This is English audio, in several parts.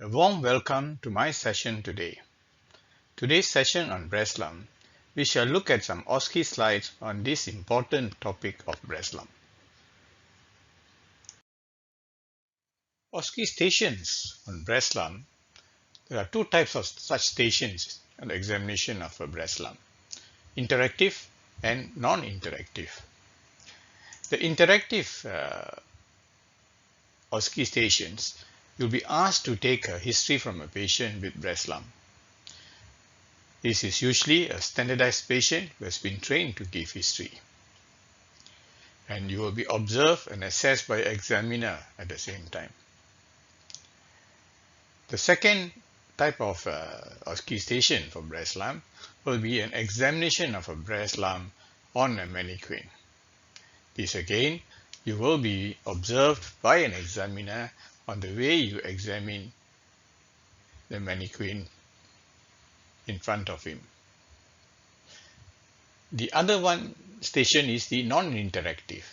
A warm welcome to my session today. Today's session on breast lump, we shall look at some OSCE slides on this important topic of breast lump. OSCE stations on breast lump. There are two types of such stations in the examination of a breast lump: interactive and non-interactive. The interactive OSCE stations, you'll be asked to take a history from a patient with breast lump. This is usually a standardized patient who has been trained to give history. And you will be observed and assessed by an examiner at the same time. The second type of OSCE station for breast lump will be an examination of a breast lump on a mannequin. This again, you will be observed by an examiner on the way you examine the mannequin in front of him. The other one station is the non-interactive,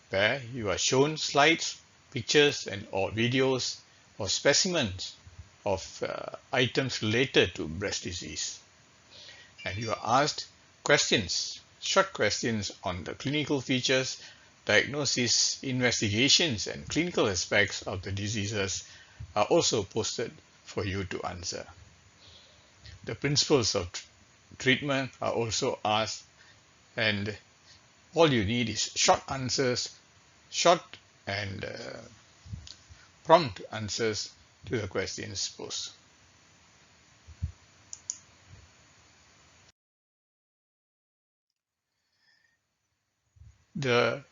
where you are shown slides, pictures or videos or specimens of items related to breast disease. And you are asked questions, short questions on the clinical features, diagnosis, investigations and clinical aspects of the diseases are also posted for you to answer. The principles of treatment are also asked, and all you need is short answers, short and prompt answers to the questions posed. The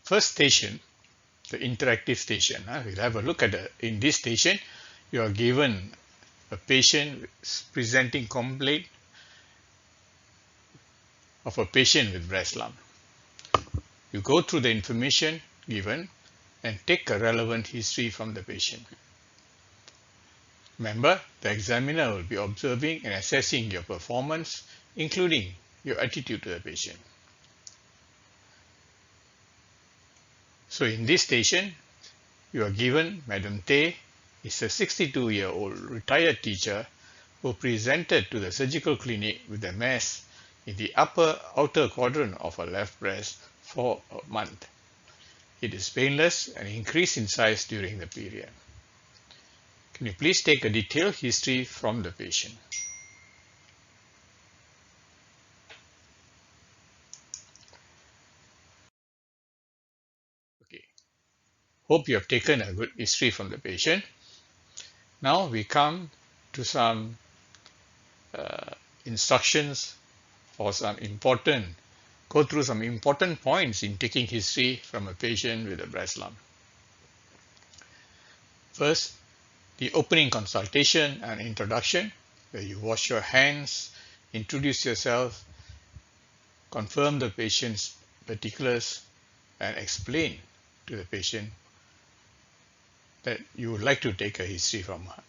first station, the interactive station, we'll have a look at in this station. You are given a patient presenting complaint of a patient with breast lump. You go through the information given and take a relevant history from the patient. Remember, the examiner will be observing and assessing your performance, including your attitude to the patient. So in this station, you are given Madam Tay is a 62-year-old retired teacher who presented to the surgical clinic with a mass in the upper outer quadrant of her left breast for a month. It is painless and increased in size during the period. Can you please take a detailed history from the patient? Okay. Hope you have taken a good history from the patient. Now we come to some instructions or go through some important points in taking history from a patient with a breast lump. First, the opening consultation and introduction, where you wash your hands, introduce yourself, confirm the patient's particulars, and explain to the patient that you would like to take a history from her.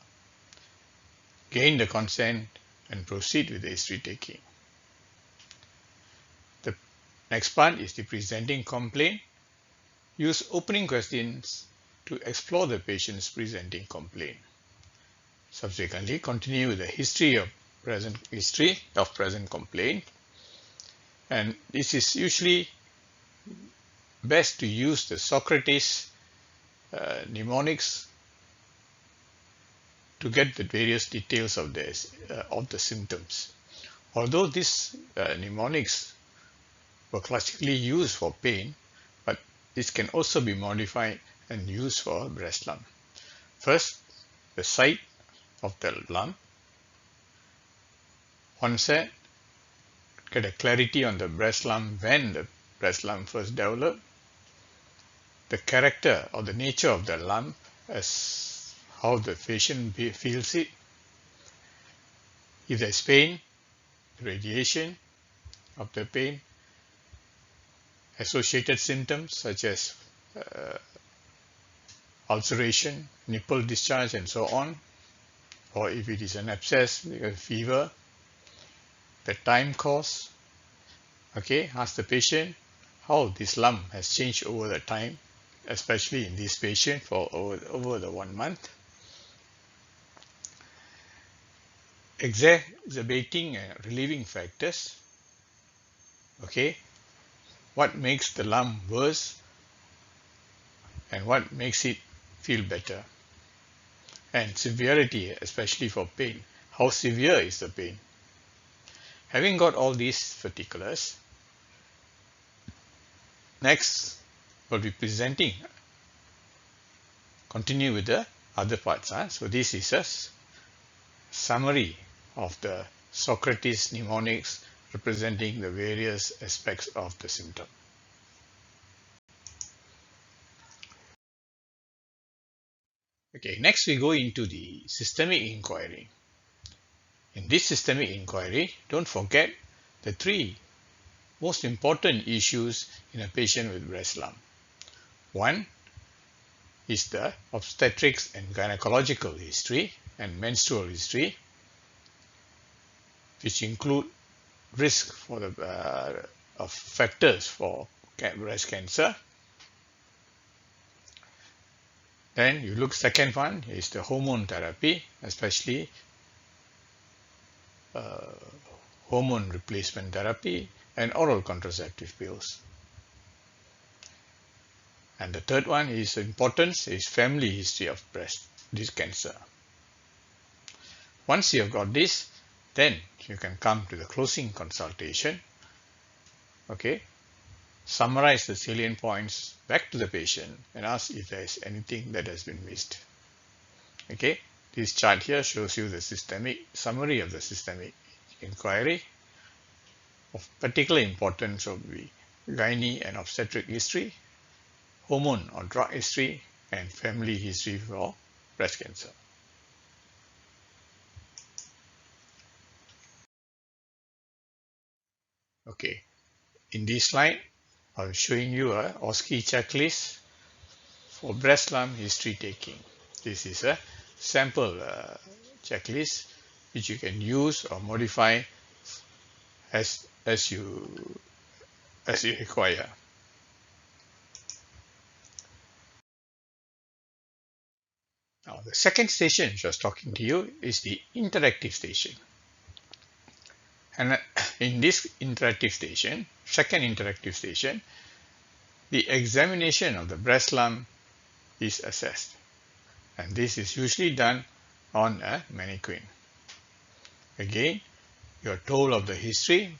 Gain the consent and proceed with the history taking. The next part is the presenting complaint. Use opening questions to explore the patient's presenting complaint. Subsequently, continue with the history of present complaint. And this is usually best to use the Socrates mnemonics to get the various details of the symptoms. Although these mnemonics were classically used for pain, but this can also be modified and used for breast lump. First, the site of the lump. Onset, get a clarity on the breast lump when the breast lump first developed. The character or the nature of the lump as how the patient feels it. If there is pain, radiation of the pain, associated symptoms such as ulceration, nipple discharge and so on, or if it is an abscess, fever, the time course. Okay, ask the patient how this lump has changed over the time, especially in this patient for over the 1 month. exacerbating and relieving factors. Okay, what makes the lump worse and what makes it feel better, and severity, especially for pain. How severe is the pain? Having got all these particulars, next we'll be presenting, continue with the other parts. So this is a summary of the Socrates mnemonics representing the various aspects of the symptom. Okay, next we go into the systemic inquiry. In this systemic inquiry, don't forget the three most important issues in a patient with breast lump. One is the obstetrics and gynecological history and menstrual history, which include risk for the of factors for breast cancer. Then you look, second one is the hormone therapy, especially hormone replacement therapy and oral contraceptive pills. And the third one is importance is family history of breast cancer. Once you have got this, then you can come to the closing consultation. Okay, summarize the salient points back to the patient and ask if there is anything that has been missed. Okay, this chart here shows you the systemic summary of the systemic inquiry of particular importance of the gynae and obstetric history, hormone or drug history, and family history for breast cancer. Okay, in this slide, I'm showing you a OSCE checklist for breast lump history taking. This is a sample checklist which you can use or modify as you require. Now, the second station which I was talking to you is the interactive station. And in this interactive station, second interactive station, the examination of the breast lump is assessed. And this is usually done on a mannequin. Again, you are told of the history.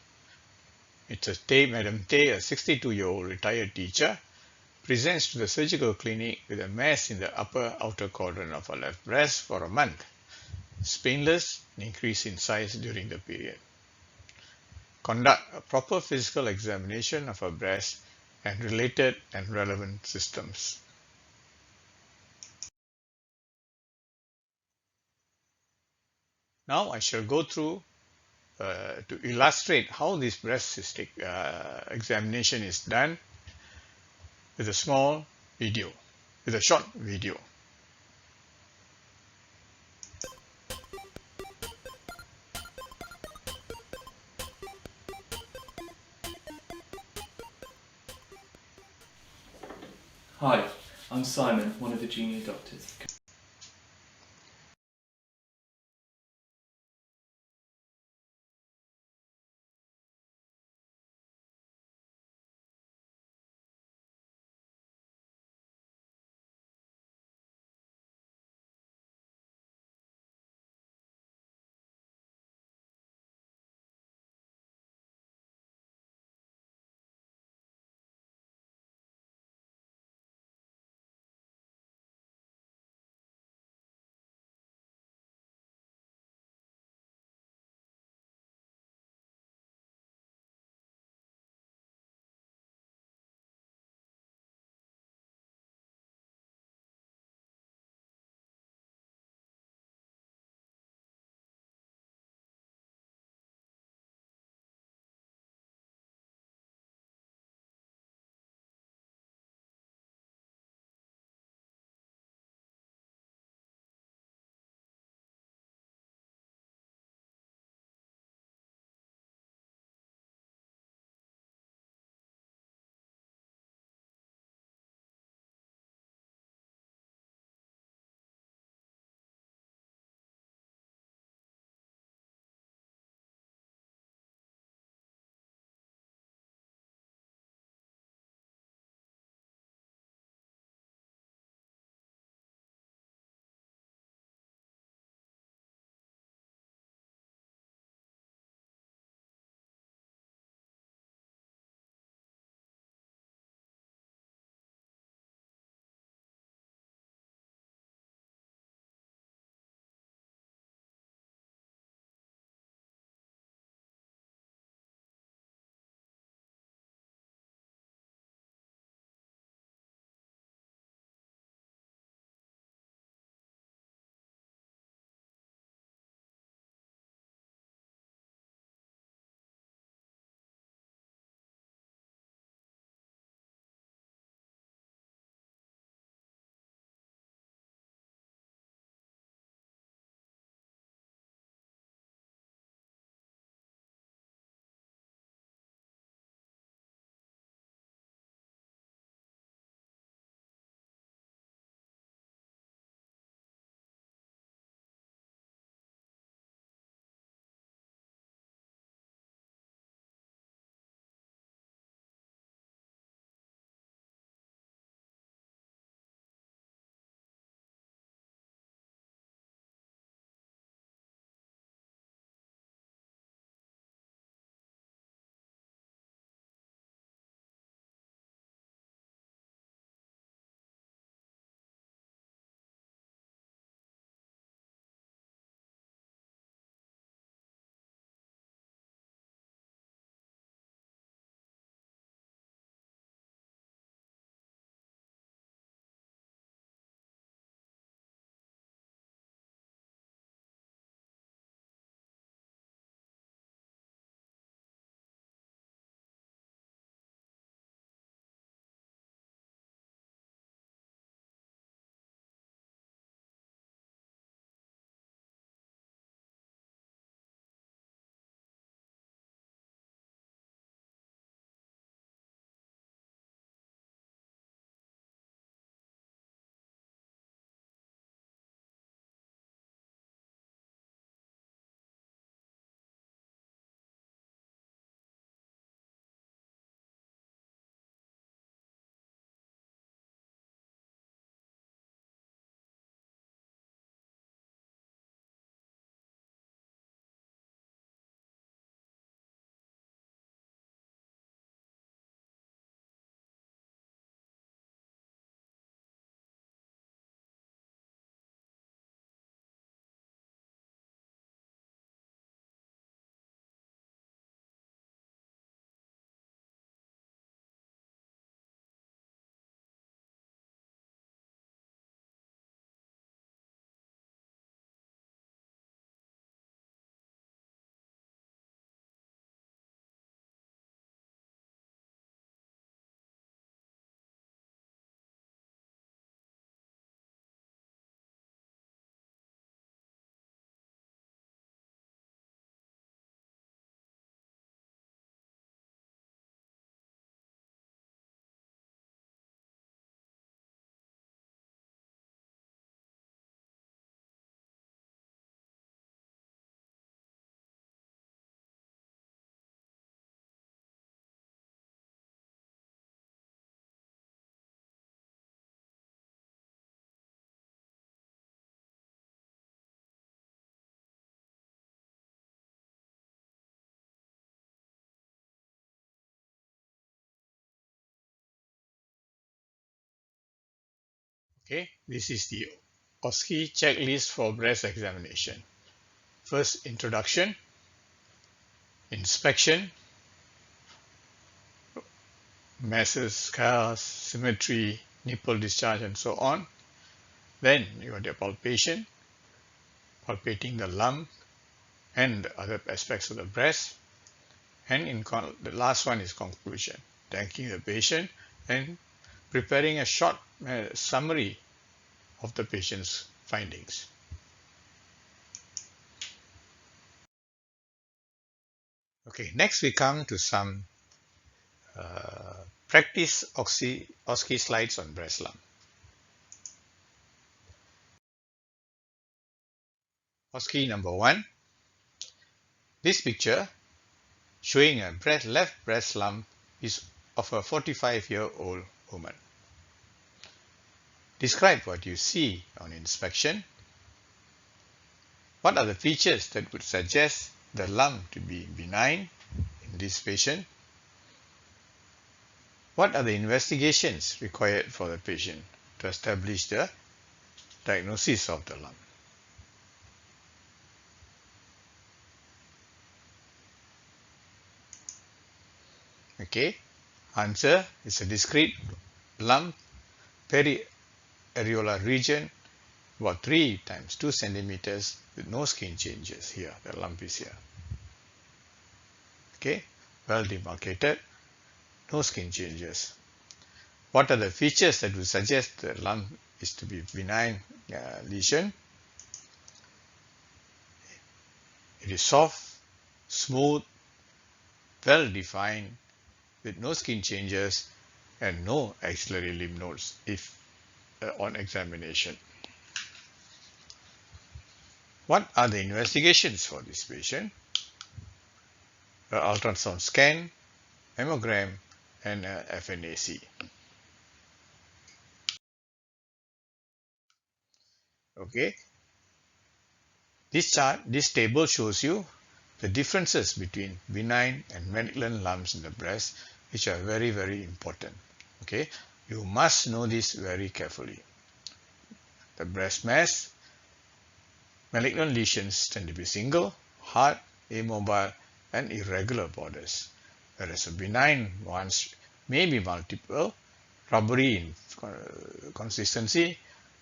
It's Madam Tay, a 62-year-old retired teacher, presents to the surgical clinic with a mass in the upper outer quadrant of her left breast for a month. It's painless and increase in size during the period. Conduct a proper physical examination of her breast and related and relevant systems. Now I shall go through to illustrate how this breast cystic examination is done with a short video. Hi, I'm Simon, one of the junior doctors. Okay, this is the OSCE checklist for breast examination. First, introduction, inspection, masses, scars, symmetry, nipple discharge, and so on. Then you got the palpation, palpating the lump and other aspects of the breast. And the last one is conclusion, thanking the patient and preparing a short summary of the patient's findings. Okay, next we come to some practice OSCE slides on breast lump. OSCE number 1. This picture showing a left breast lump is of a 45-year-old woman. Describe what you see on inspection. What are the features that would suggest the lump to be benign in this patient? What are the investigations required for the patient to establish the diagnosis of the lump? Okay, answer is a discrete lump, periareolar region, about 3 times 2 centimeters with no skin changes here. The lump is here. Okay, well demarcated, no skin changes. What are the features that would suggest the lump is to be benign lesion? It is soft, smooth, well defined, with no skin changes and no axillary lymph nodes if on examination. What are the investigations for this patient? Ultrasound scan, mammogram, and FNAC. Okay. This table shows you the differences between benign and malignant lumps in the breast, which are very, very important. Okay, you must know this very carefully. The breast mass, malignant lesions tend to be single, hard, immobile, and irregular borders, whereas the benign ones may be multiple, rubbery in consistency,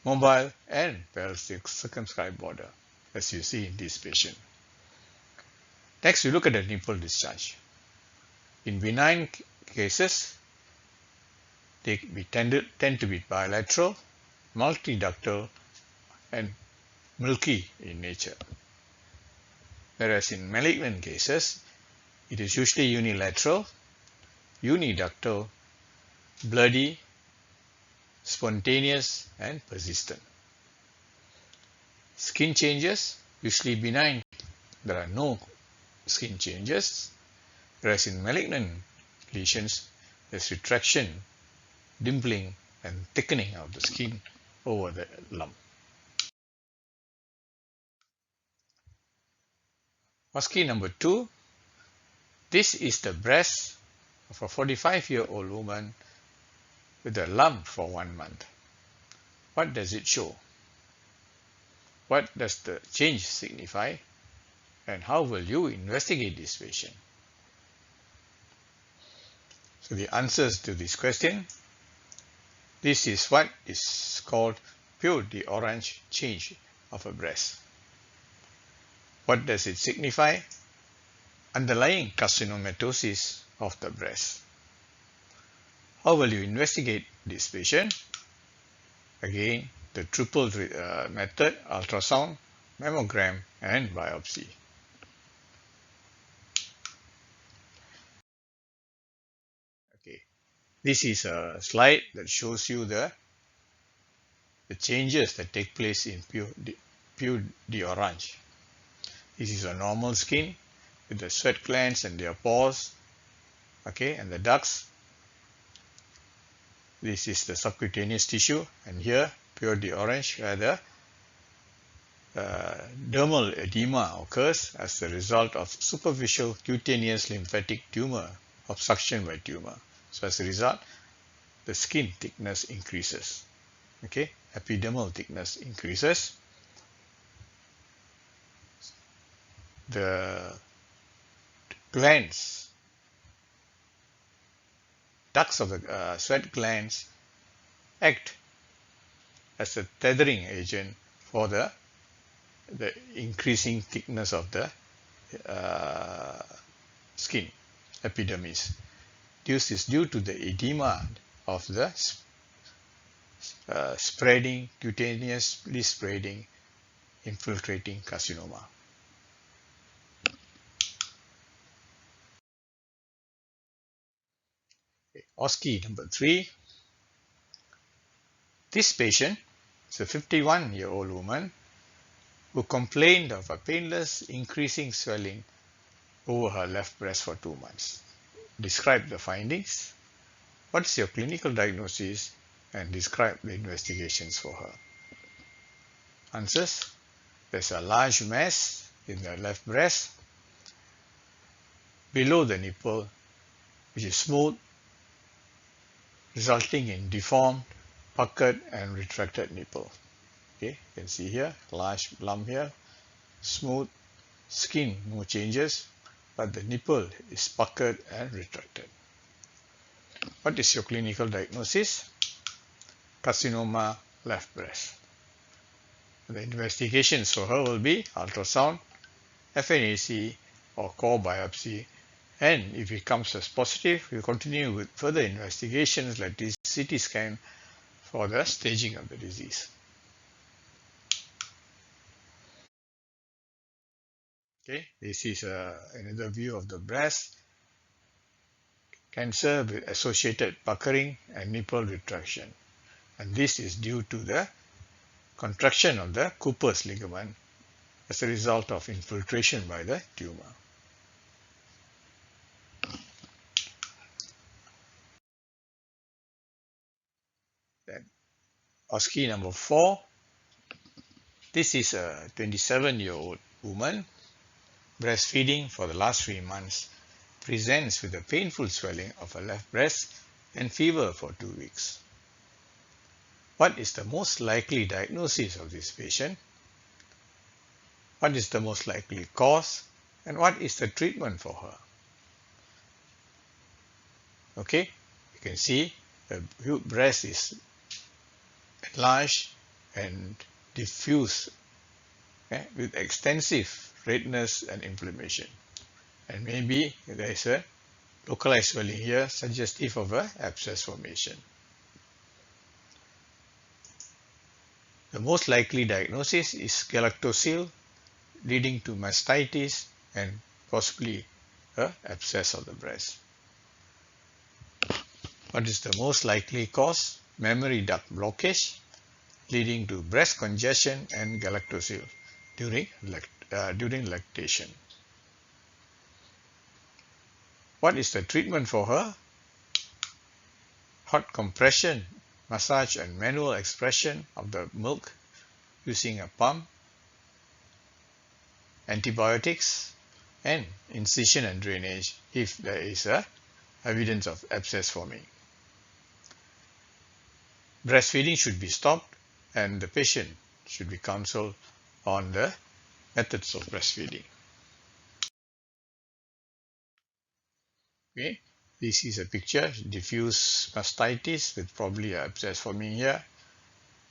mobile, and well circumscribed border, as you see in this patient. Next, we look at the nipple discharge. In benign cases, they tend to be bilateral, multiductal, and milky in nature. Whereas in malignant cases, it is usually unilateral, uniductal, bloody, spontaneous, and persistent. Skin changes, usually benign, there are no skin changes, whereas in malignant lesions, there's retraction, dimpling, and thickening of the skin over the lump. OSCE number 2. This is the breast of a 45-year-old woman with a lump for 1 month. What does it show? What does the change signify? And how will you investigate this patient? So the answers to this question, this is what is called pure d'orange change of a breast. What does it signify? Underlying carcinomatosis of the breast. How will you investigate this patient? Again, the triple method, ultrasound, mammogram, and biopsy. Okay, this is a slide that shows you the changes that take place in pure d'orange. This is a normal skin with the sweat glands and their pores, okay, and the ducts. This is the subcutaneous tissue, and here pure d'orange where the dermal edema occurs as a result of superficial cutaneous lymphatic tumor obstruction by tumor. So as a result, the skin thickness increases. Okay, epidermal thickness increases, the glands, ducts of the sweat glands act as a tethering agent for the increasing thickness of the skin, epidermis. This is due to the edema of the spreading, cutaneously spreading, infiltrating carcinoma. OSCE number 3. This patient is a 51-year-old woman who complained of a painless increasing swelling over her left breast for 2 months. Describe the findings. What is your clinical diagnosis? And describe the investigations for her. Answers. There's a large mass in the left breast below the nipple, which is smooth, resulting in deformed, puckered and retracted nipple. Okay, you can see here, large lump here, smooth skin, no changes, but the nipple is puckered and retracted. What is your clinical diagnosis? Carcinoma left breast. The investigations for her will be ultrasound, FNAC or core biopsy, and if it comes as positive, we continue with further investigations like this CT scan for the staging of the disease. Okay, this is another view of the breast cancer with associated puckering and nipple retraction, and this is due to the contraction of the Cooper's ligament as a result of infiltration by the tumor. Then OSCE number 4. This is a 27-year-old woman breastfeeding for the last 3 months, presents with a painful swelling of her left breast and fever for 2 weeks. What is the most likely diagnosis of this patient? What is the most likely cause? And what is the treatment for her? Okay, you can see the breast is enlarged and diffuse with extensive redness and inflammation. And maybe there is a localized swelling here suggestive of an abscess formation. The most likely diagnosis is galactosile, leading to mastitis and possibly an abscess of the breast. What is the most likely cause? Mammary duct blockage, leading to breast congestion and galactosile during lactation. What is the treatment for her? Hot compression, massage and manual expression of the milk using a pump, antibiotics, and incision and drainage if there is evidence of abscess forming. Breastfeeding should be stopped and the patient should be counseled on the methods of breastfeeding. Okay, this is a picture, diffuse mastitis with probably an abscess forming here.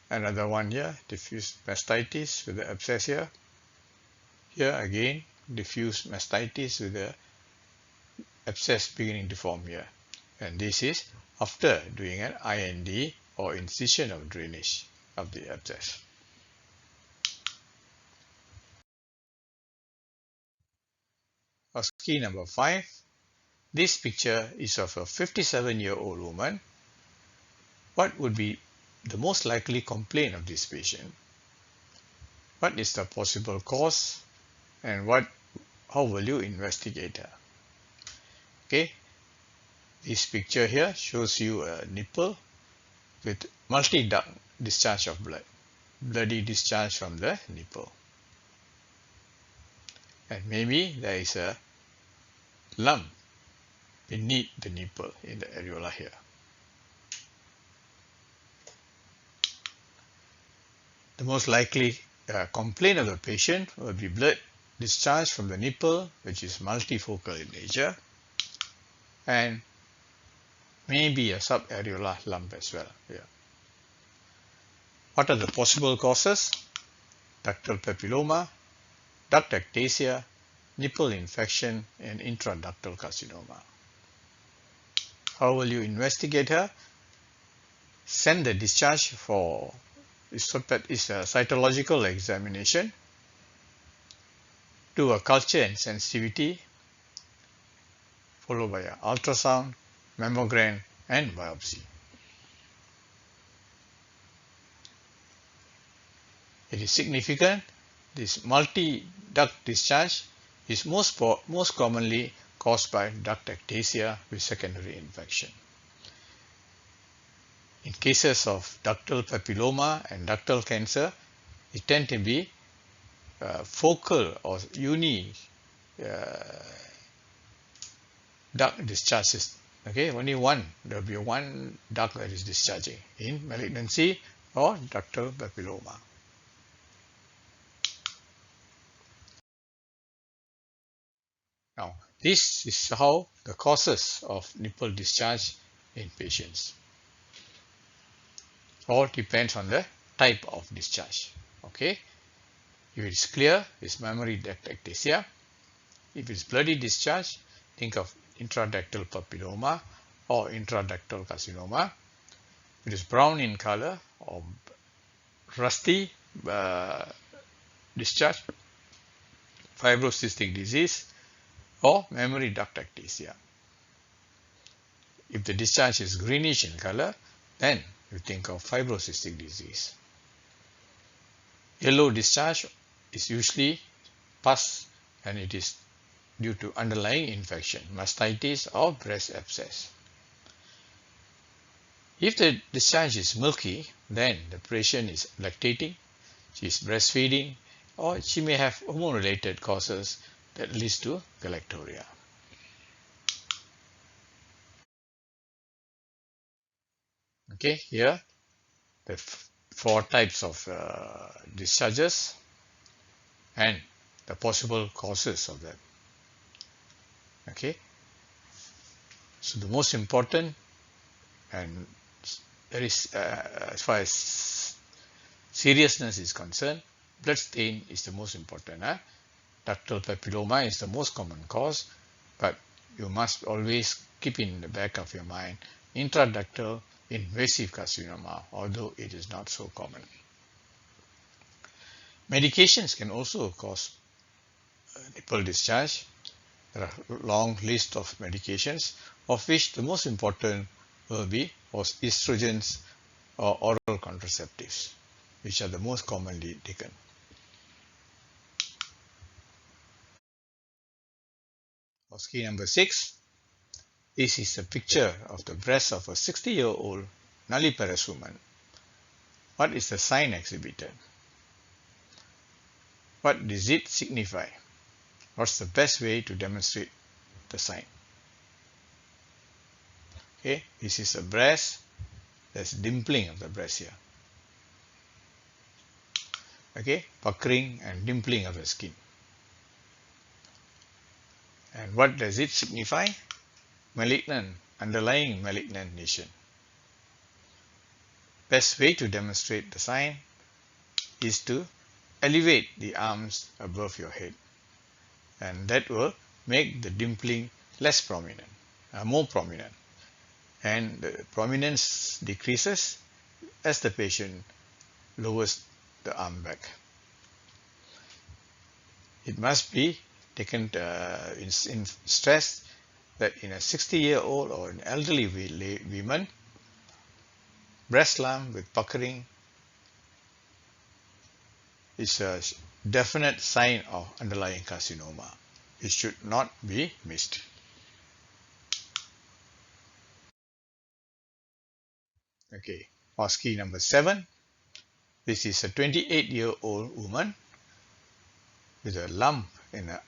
Another one here, diffuse mastitis with the abscess here. Here again, diffuse mastitis with the abscess beginning to form here. And this is after doing an IND or incision of drainage of the abscess. OSCE number 5. This picture is of a 57-year-old woman. What would be the most likely complaint of this patient? What is the possible cause? And how will you investigate her? Okay, this picture here shows you a nipple with multi-duct discharge of blood, bloody discharge from the nipple. And maybe there is a lump beneath the nipple in the areola here. The most likely complaint of the patient will be blood discharge from the nipple, which is multifocal in nature, and maybe a subareolar lump as well. Yeah. What are the possible causes? Ductal papilloma, duct ectasia, nipple infection, and intraductal carcinoma. How will you investigate her? Send the discharge for a cytological examination, do a culture and sensitivity, followed by an ultrasound, mammogram, and biopsy. It is significant. This multi-duct discharge is most commonly caused by duct ectasia with secondary infection. In cases of ductal papilloma and ductal cancer, it tend to be focal or duct discharges. Okay, only one. There will be one duct that is discharging in malignancy or ductal papilloma. Now, this is how the causes of nipple discharge in patients. All depends on the type of discharge. Okay, if it's clear, it's mammary duct ectasia. If it's bloody discharge, think of intraductal papilloma or intraductal carcinoma. If it is brown in color or rusty discharge, fibrocystic disease or mammary duct ectasia. If the discharge is greenish in color, then you think of fibrocystic disease. Yellow discharge is usually pus, and it is due to underlying infection, mastitis or breast abscess. If the discharge is milky, then the patient is lactating, she is breastfeeding, or she may have hormone-related causes that leads to galactorrhea. Okay, here the four types of discharges and the possible causes of them. Okay, so the most important, and there is as far as seriousness is concerned, blood stain is the most important. Ductal papilloma is the most common cause, but you must always keep in the back of your mind intraductal invasive carcinoma, although it is not so common. Medications can also cause nipple discharge. There are a long list of medications, of which the most important will be estrogens or oral contraceptives, which are the most commonly taken. OSCE number 6. This is a picture of the breast of a 60-year-old nulliparous woman. What is the sign exhibited? What does it signify? What's the best way to demonstrate the sign? Okay, this is a breast. There's dimpling of the breast here. Okay, puckering and dimpling of the skin. And what does it signify? Malignant, underlying malignant lesion. Best way to demonstrate the sign is to elevate the arms above your head, and that will make the dimpling less prominent, more prominent, and the prominence decreases as the patient lowers the arm back. It must be taken in stress that in a 60-year-old or an elderly woman, breast lump with puckering is a definite sign of underlying carcinoma. It should not be missed. Okay, OSCE number 7. This is a 28-year-old woman with a lump in the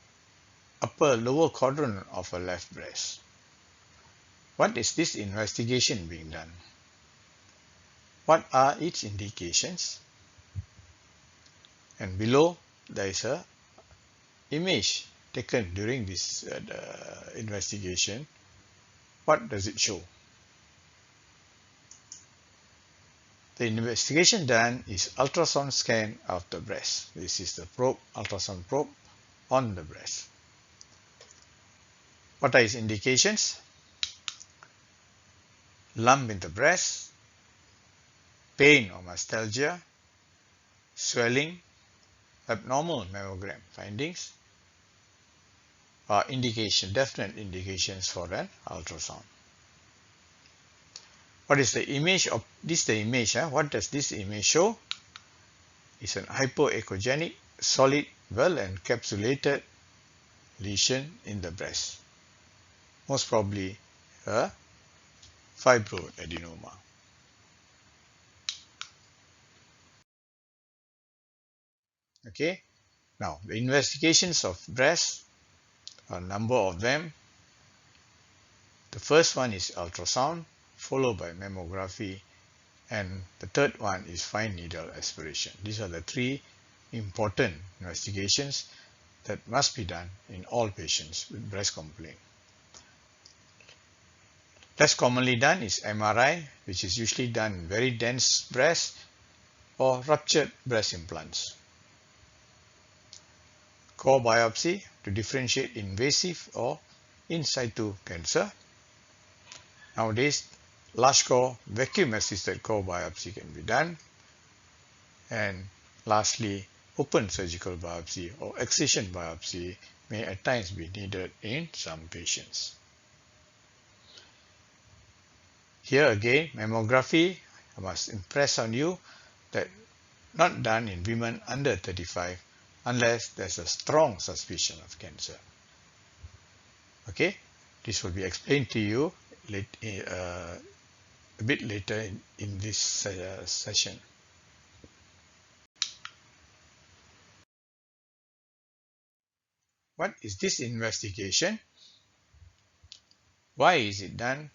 upper lower quadrant of her left breast. What is this investigation being done? What are its indications? And below there is a image taken during this investigation. What does it show? The investigation done is ultrasound scan of the breast. This is the probe, ultrasound probe on the breast. What are its indications? Lump in the breast, pain or myalgia, swelling, abnormal mammogram findings are definite indications for an ultrasound. What is the image of this? The image, what does this image show? It's an hypoechogenic, solid, well encapsulated lesion in the breast. Most probably a fibroadenoma. Okay. Now the investigations of breast, a number of them. The first one is ultrasound, followed by mammography, and the third one is fine needle aspiration. These are the three important investigations that must be done in all patients with breast complaint. Less commonly done is MRI, which is usually done in very dense breast or ruptured breast implants. Core biopsy to differentiate invasive or in situ cancer. Nowadays, large core vacuum assisted core biopsy can be done. And lastly, open surgical biopsy or excision biopsy may at times be needed in some patients. Here again, mammography, I must impress on you that not done in women under 35 unless there's a strong suspicion of cancer. Okay, this will be explained to you a bit later in this session. What is this investigation? Why is it done?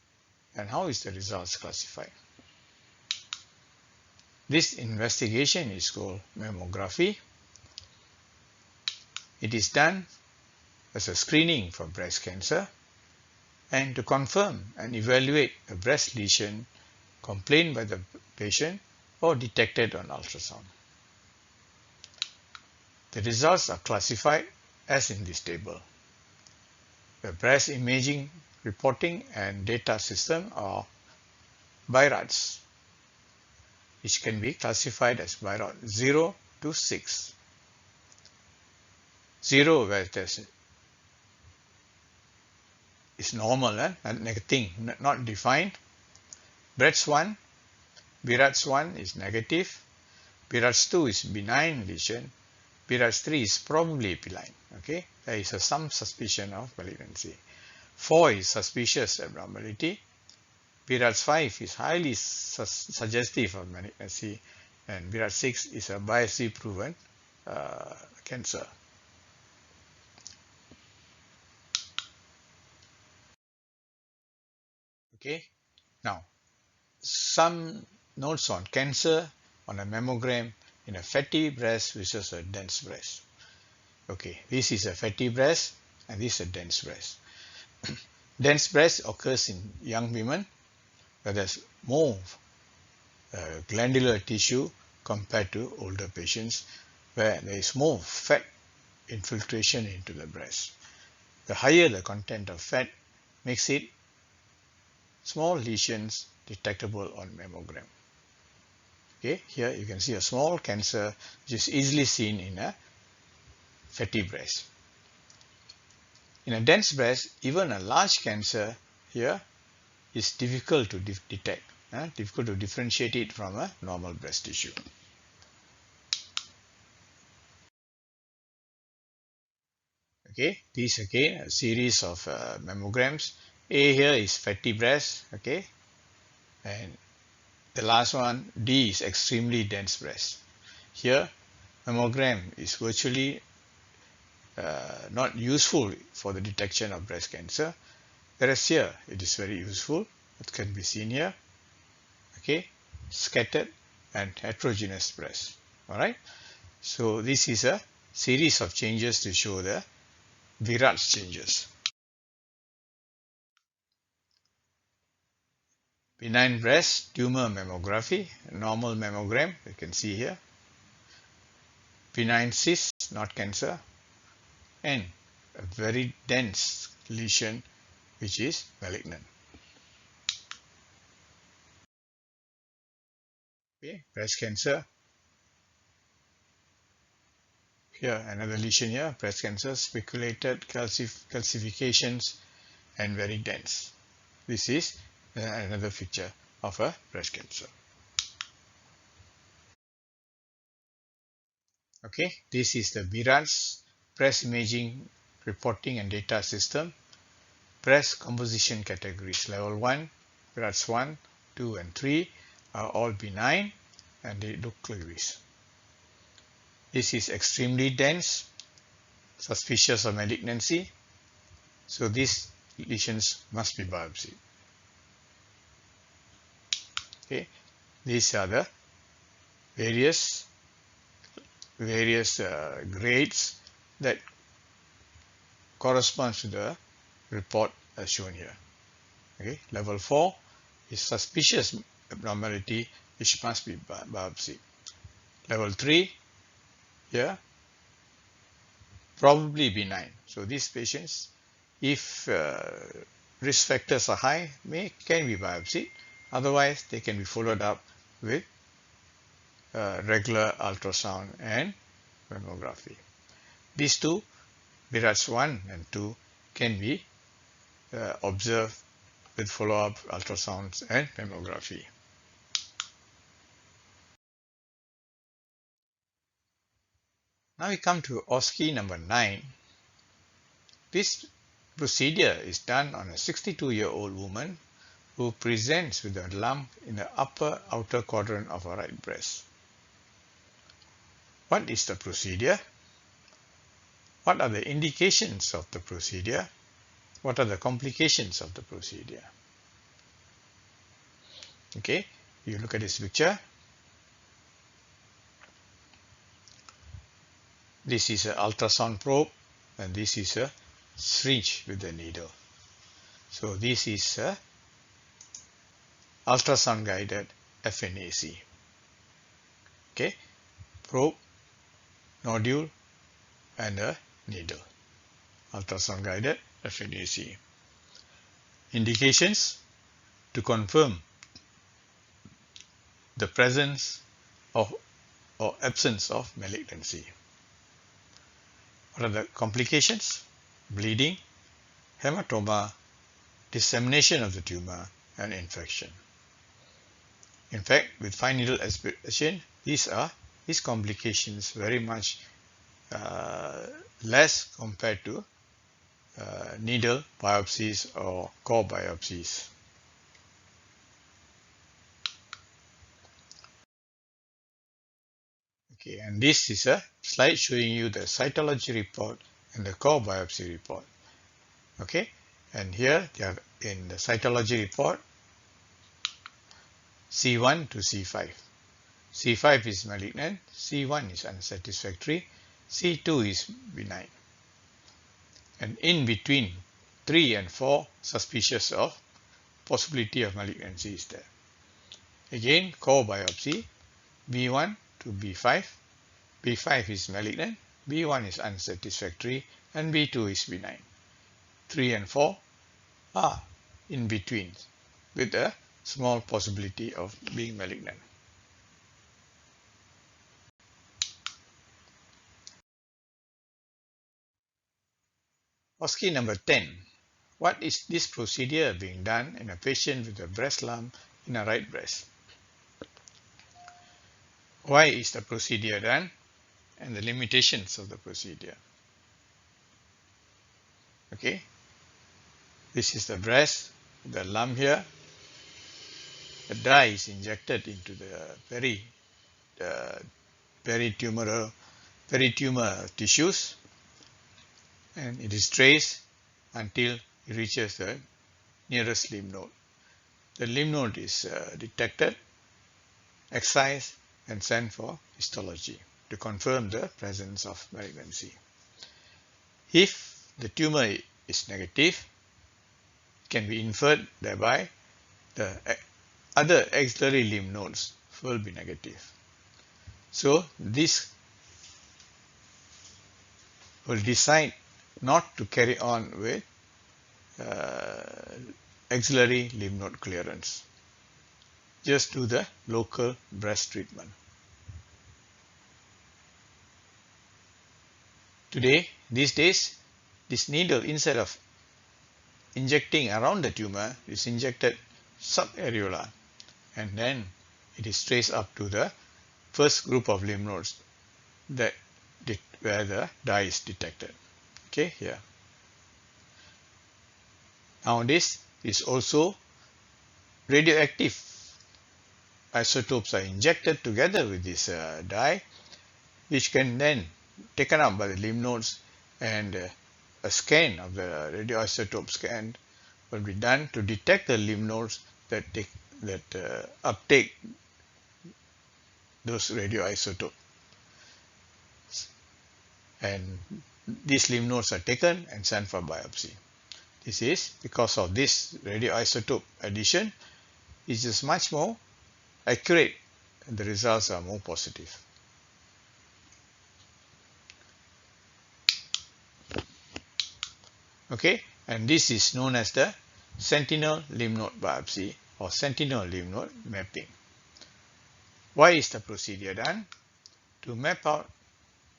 And how is the results classified? This investigation is called mammography. It is done as a screening for breast cancer and to confirm and evaluate a breast lesion complained by the patient or detected on ultrasound. The results are classified as in this table. The breast imaging reporting and data system are BIRADS, which can be classified as BIRAD 0 to 6. 0 where it is normal and nothing, not defined. BIRADS 1 is negative. BIRADS 2 is benign lesion. BIRADS 3 is probably benign. Okay, there is some suspicion of malignancy. 4 is suspicious abnormality. BIRADS 5 is highly suggestive of malignancy, and BIRADS 6 is a biopsy proven cancer. Okay, now some notes on cancer on a mammogram in a fatty breast versus a dense breast. Okay, this is a fatty breast and this is a dense breast. Dense breast occurs in young women where there's more glandular tissue compared to older patients where there is more fat infiltration into the breast. The higher the content of fat makes it small lesions detectable on mammogram. Okay, here you can see a small cancer which is easily seen in a fatty breast. In a dense breast, even a large cancer here is difficult to detect, difficult to differentiate it from a normal breast tissue. Okay, these again a series of mammograms. A here is fatty breast, okay, and the last one D is extremely dense breast. Here mammogram is virtually not useful for the detection of breast cancer, whereas here it is very useful. It can be seen here, okay, scattered and heterogeneous breast. All right. So this is a series of changes to show the Virat's changes. Benign breast tumor mammography, normal mammogram, you can see here. Benign cyst, not cancer, and a very dense lesion which is malignant. Okay, breast cancer. Here, another lesion here, breast cancer, speculated calcifications and very dense. This is another picture of a breast cancer. Okay, this is the BRANS breast imaging reporting and data system. Breast composition categories level 1, BRANS 1, 2 and 3 are all benign and they look like this. This is extremely dense, suspicious of malignancy. So these lesions must be biopsied. Okay, these are the various grades that corresponds to the report as shown here. Okay, level 4 is suspicious abnormality which must be biopsied. Level 3 here probably benign. So these patients, if risk factors are high, can be biopsied. Otherwise, they can be followed up with regular ultrasound and mammography. These two, BRAS 1 and 2, can be observed with follow-up ultrasounds and mammography. Now we come to OSCE number 9. This procedure is done on a 62-year-old woman who presents with a lump in the upper outer quadrant of her right breast. What is the procedure? What are the indications of the procedure? What are the complications of the procedure? Okay, you look at this picture. This is an ultrasound probe and this is a syringe with a needle. So this is a ultrasound guided FNAC. Okay, probe, nodule and a needle. Ultrasound guided FNAC. Indications to confirm the presence of or absence of malignancy. What are the complications? Bleeding, hematoma, dissemination of the tumor and infection. In fact, with fine needle aspiration, these complications very much less compared to needle biopsies or core biopsies. Okay, and this is a slide showing you the cytology report and the core biopsy report. Okay, and here they are in the cytology report C1 to C5. C5 is malignant, C1 is unsatisfactory, C2 is benign. And in between 3 and 4 suspicious of possibility of malignancy is there. Again, core biopsy B1 to B5. B5 is malignant, B1 is unsatisfactory and B2 is benign. 3 and 4 are in between with a small possibility of being malignant. OSCE number 10. What is this procedure being done in a patient with a breast lump in a right breast? Why is the procedure done and the limitations of the procedure? Okay, this is the breast, the lump here. The dye is injected into the peritumor tissues and it is traced until it reaches the nearest lymph node. The lymph node is detected, excised and sent for histology. to confirm the presence of malignancy. If the tumor is negative, it can be inferred thereby the other axillary lymph nodes will be negative. So this will decide not to carry on with axillary lymph node clearance. Just do the local breast treatment. These days, this needle, instead of injecting around the tumor, is injected subareolar, and then it is traced up to the first group of lymph nodes where the dye is detected. Okay, here. Now this is also radioactive isotopes are injected together with this dye, which can then taken up by the lymph nodes, and a scan of the radioisotope scan will be done to detect the lymph nodes that uptake those radioisotopes. And these lymph nodes are taken and sent for biopsy. This is because of this radioisotope addition, it is much more accurate and the results are more positive. Okay, and this is known as the sentinel lymph node biopsy or sentinel lymph node mapping. Why is the procedure done? To map out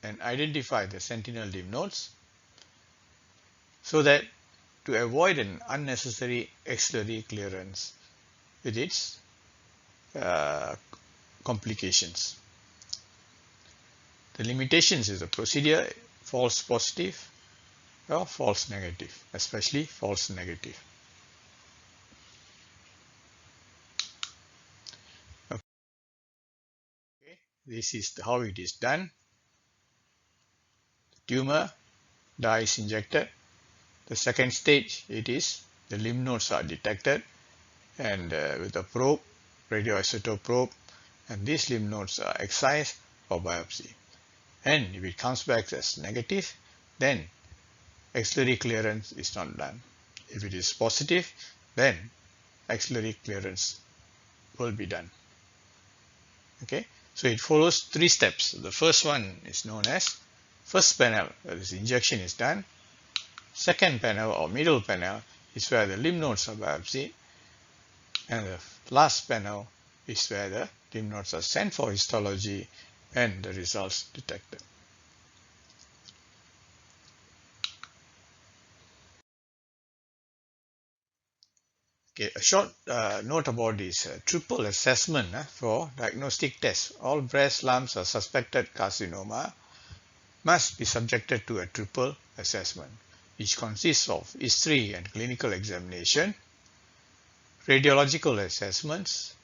and identify the sentinel lymph nodes so that to avoid an unnecessary axillary clearance with its complications. The limitations is the procedure false positive or false negative, especially false negative. Okay, this is how it is done. The tumor dye is injected. The second stage, it is the lymph nodes are detected, and with a probe, radioisotope probe, and these lymph nodes are excised for biopsy. And if it comes back as negative, then axillary clearance is not done. If it is positive, then axillary clearance will be done. Okay, so it follows 3 steps. The first one is known as first panel, where this injection is done. Second panel or middle panel is where the lymph nodes are biopsied, and the last panel is where the lymph nodes are sent for histology and the results detected. Okay, a short note about this triple assessment for diagnostic tests. All breast lumps or suspected carcinoma must be subjected to a triple assessment, which consists of history and clinical examination, radiological assessments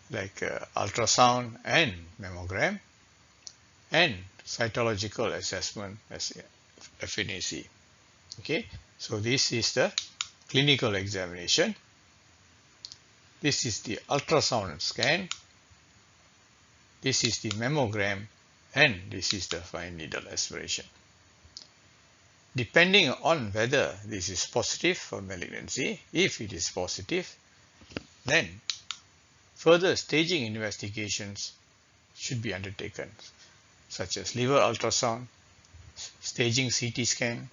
like ultrasound and mammogram, and cytological assessment as FNAC. Okay, so this is the clinical examination. This is the ultrasound scan. This is the mammogram, and this is the fine needle aspiration. Depending on whether this is positive for malignancy, if it is positive, then further staging investigations should be undertaken, such as liver ultrasound, staging CT scan,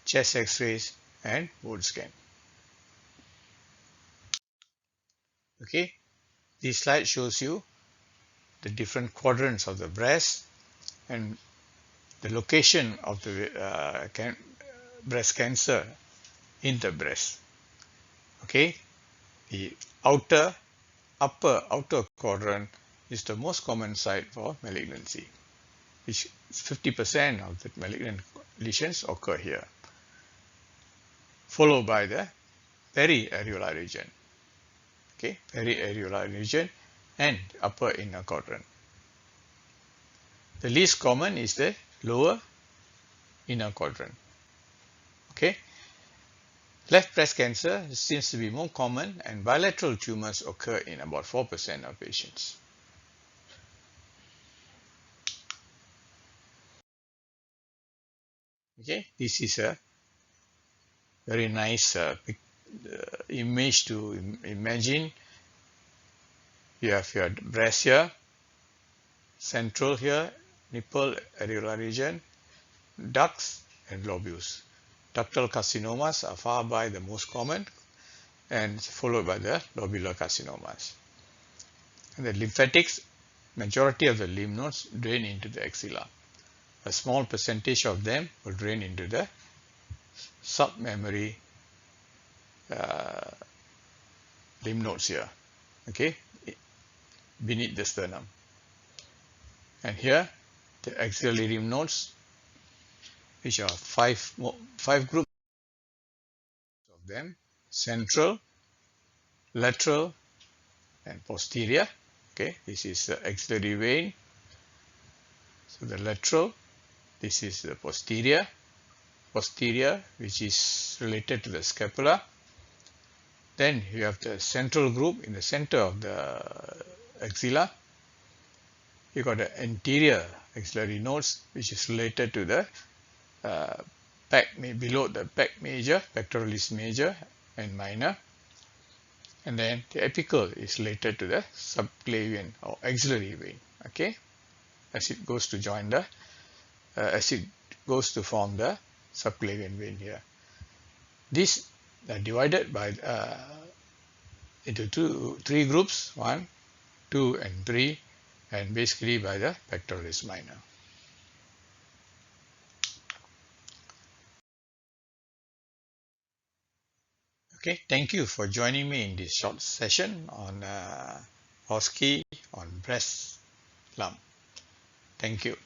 chest x-rays, and bone scan. Okay, this slide shows you the different quadrants of the breast and the location of the breast cancer in the breast. Okay, the upper outer quadrant is the most common site for malignancy, which 50% of the malignant lesions occur here, followed by the periareolar region. Okay, periareolar region and upper inner quadrant. The least common is the lower inner quadrant. Okay, left breast cancer seems to be more common, and bilateral tumors occur in about 4% of patients. Okay, this is a very nice image to imagine. You have your breast here, central here, nipple, areolar region, ducts and lobules. Ductal carcinomas are far by the most common and followed by the lobular carcinomas. And the lymphatics, majority of the lymph nodes drain into the axilla. A small percentage of them will drain into the submammary lymph nodes here, okay, beneath the sternum. And here the axillary lymph nodes, which are five groups of them: central, lateral, and posterior. Okay, this is the axillary vein. So the lateral, this is the posterior, which is related to the scapula. Then you have the central group in the center of the axilla. You got the anterior axillary nodes, which is related to the below the pec major, pectoralis major and minor. And then the apical is related to the subclavian or axillary vein. Okay, as it goes to join the, as it goes to form the subclavian vein here. These are divided by into three groups: 1, 2, and 3, and basically by the pectoralis minor. Okay, thank you for joining me in this short session on OSCE on breast lump. Thank you.